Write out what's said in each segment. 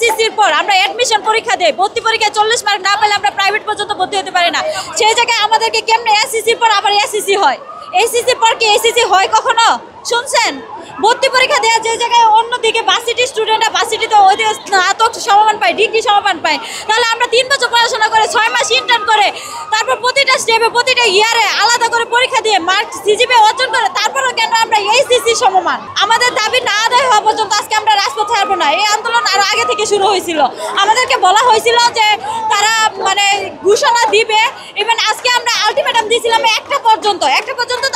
এসএসসির পর আমরা অ্যাডমিশন পরীক্ষা দেই, ভর্তি পরীক্ষায় 40 মার্ক না পেলে আমরা প্রাইভেট পর্যন্ত ভর্তি হতে পারি না। সেই জায়গায় আমাদেরকে কেমনে এসএসসির পর আবার এসএসসি হয়? এসএসসির পর কি এসএসসি হয় কখনো শুনছেন? ভর্তি পরীক্ষা দেওয়া যে জায়গায় অন্যদিকে ভার্সিটি স্টুডেন্টরা ভার্সিটিতে স্নাতক সমমান পায়, ডিগ্রি সমমান পায়, তাহলে আমরা 3 বছর পড়াশোনা করে 6 মাস ইন্টার্ন করে তারপর প্রতিটা স্টেপে প্রতিটা ইয়ারে আলাদা করে পরীক্ষা দিয়ে মার্ক সিজিপি অর্জন করে তারপরও কেন আমরা এইচএসসি সমমান? আমাদের দাবি না আদায় হওয়া পর্যন্ত আজকে আমরা রাজপথে হারবো না। এই আন্দোলন আরো আগে থেকে শুরু হয়েছিল, আমাদেরকে বলা হয়েছিল যে তারা মানে ঘোষণা দিবে। ইভেন আজকে আমরা আলটিমেটাম দিয়েছিলাম একটা পর্যন্ত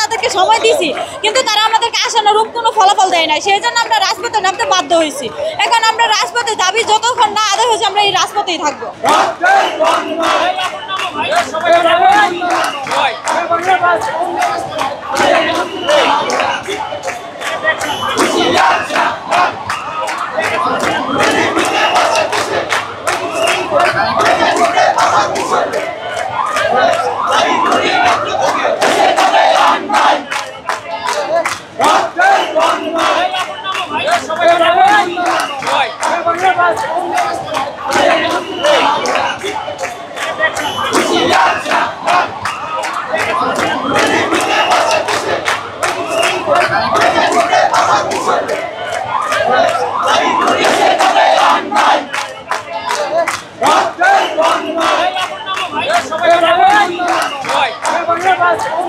তাদেরকে সময় দিয়েছি, কিন্তু তারা আমাদেরকে আশানুরূপ কোনো ফলাফল দেয় নাই। সেই জন্য আমরা রাজপথে নামতে বাধ্য হয়েছি। এখন আমরা রাজপথে দাবি যতক্ষণ না আদায় হয়েছে আমরা এই রাজপথেই থাকবো। Right.